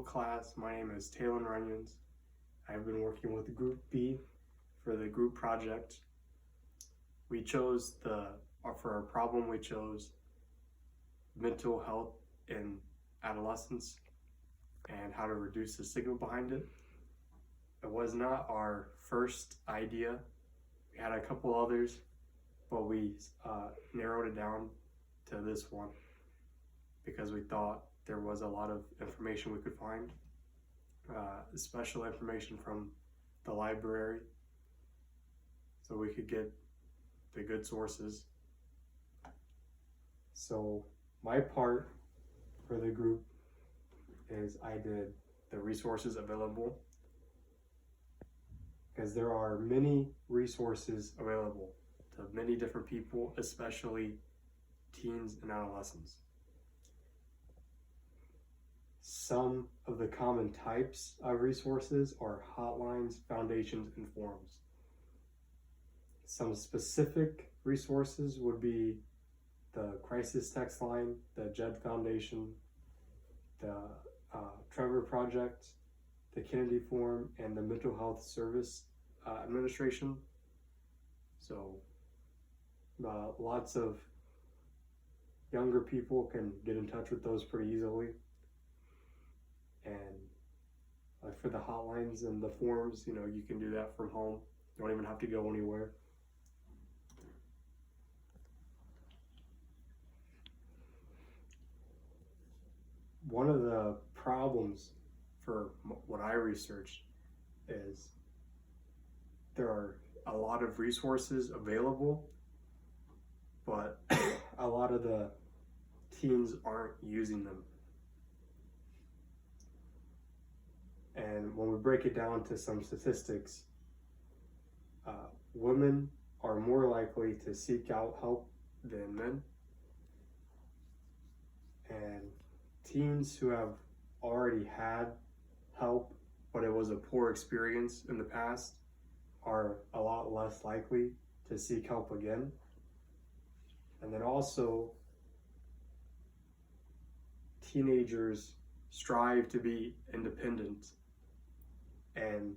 class. My name is Taylor Runyons. I've been working with Group B for the group project. We chose for our problem, we chose mental health in adolescence and how to reduce the stigma behind it. It was not our first idea. We had a couple others, but we narrowed it down to this one because we thought there was a lot of information we could find, special information from the library, so we could get the good sources. So my part for the group is I did the resources available, because there are many resources available to many different people, especially teens and adolescents. Some of the common types of resources are hotlines, foundations, and forums. Some specific resources would be the Crisis Text Line, the JED Foundation, the Trevor Project, the Kennedy Forum, and the Mental Health Service Administration. So lots of younger people can get in touch with those pretty easily. And for the hotlines and the forums, you can do that from home. You don't even have to go anywhere. One of the problems for what I researched is there are a lot of resources available, but a lot of the teens aren't using them. And when we break it down to some statistics, women are more likely to seek out help than men. And teens who have already had help, but it was a poor experience in the past, are a lot less likely to seek help again. And then also, teenagers strive to be independent, and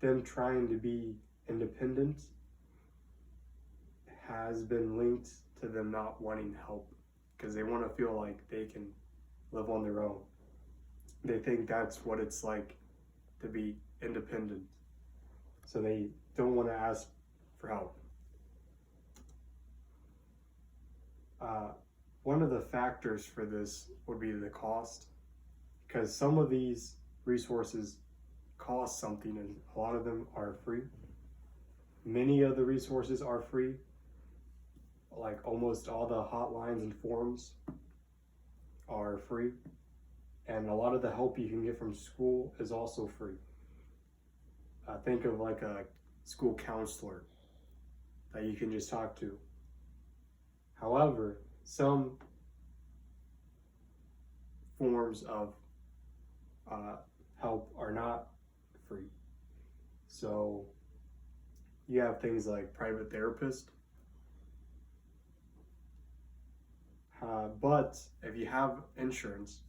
them trying to be independent has been linked to them not wanting help, because they want to feel like they can live on their own. They think that's what it's like to be independent, so they don't want to ask for help. One of the factors for this would be the cost, because some of these resources cost something and a lot of them are free. Many of the resources are free, like almost all the hotlines and forums are free, and a lot of the help you can get from school is also free. Think of like a school counselor that you can just talk to. However, some forms of help are not free. So you have things like private therapist. But if you have insurance,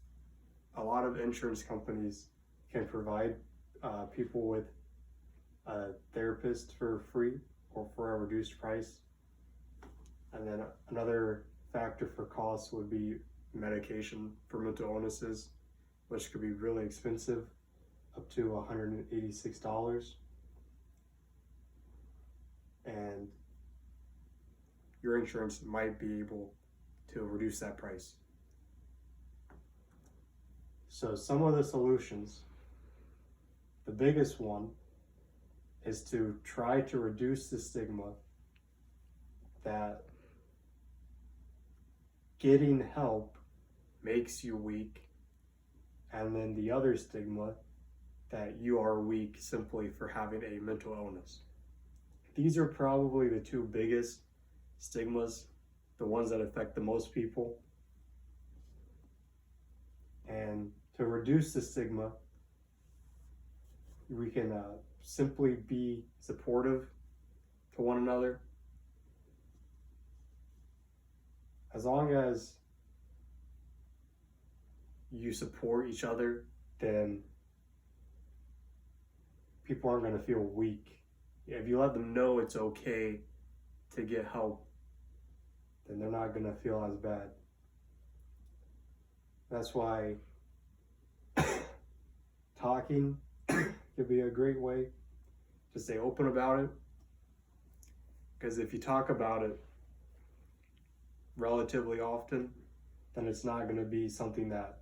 a lot of insurance companies can provide people with a therapist for free or for a reduced price. And then another factor for costs would be medication for mental illnesses, which could be really expensive, up to $186. And your insurance might be able to reduce that price. So some of the solutions, the biggest one is to try to reduce the stigma that getting help makes you weak, and then the other stigma that you are weak simply for having a mental illness. These are probably the two biggest stigmas, the ones that affect the most people. And to reduce the stigma, we can simply be supportive to one another. As long as you support each other, then people aren't going to feel weak. If you let them know it's okay to get help, then they're not going to feel as bad. That's why talking could be a great way to stay open about it. Because if you talk about it relatively often, then it's not going to be something that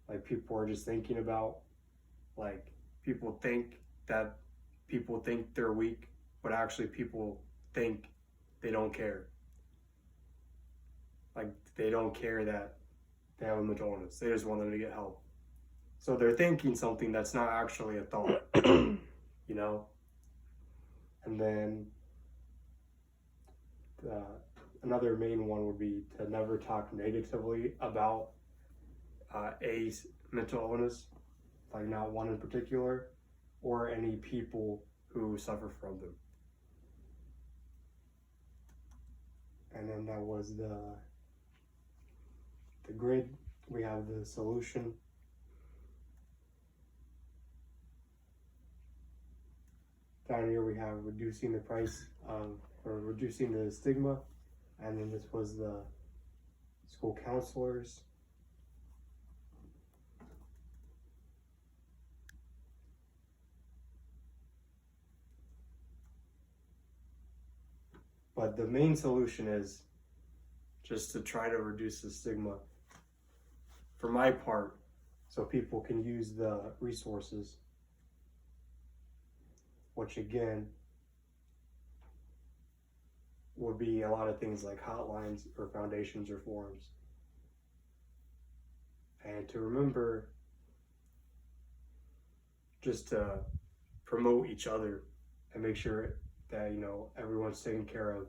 like people are just thinking about. Like people think they're weak, but actually people think they don't care. Like they don't care that they have a mental illness. They just want them to get help. So they're thinking something that's not actually a thought, you know? And then another main one would be to never talk negatively about a mental illness, like not one in particular, or any people who suffer from them. And then that was the grid. We have the solution. Down here we have reducing the price of, or reducing the stigma. And then this was the school counselors. But the main solution is just to try to reduce the stigma for my part, so people can use the resources, which again would be a lot of things like hotlines or foundations or forums. And to remember just to promote each other and make sure that, you know, everyone's taken care of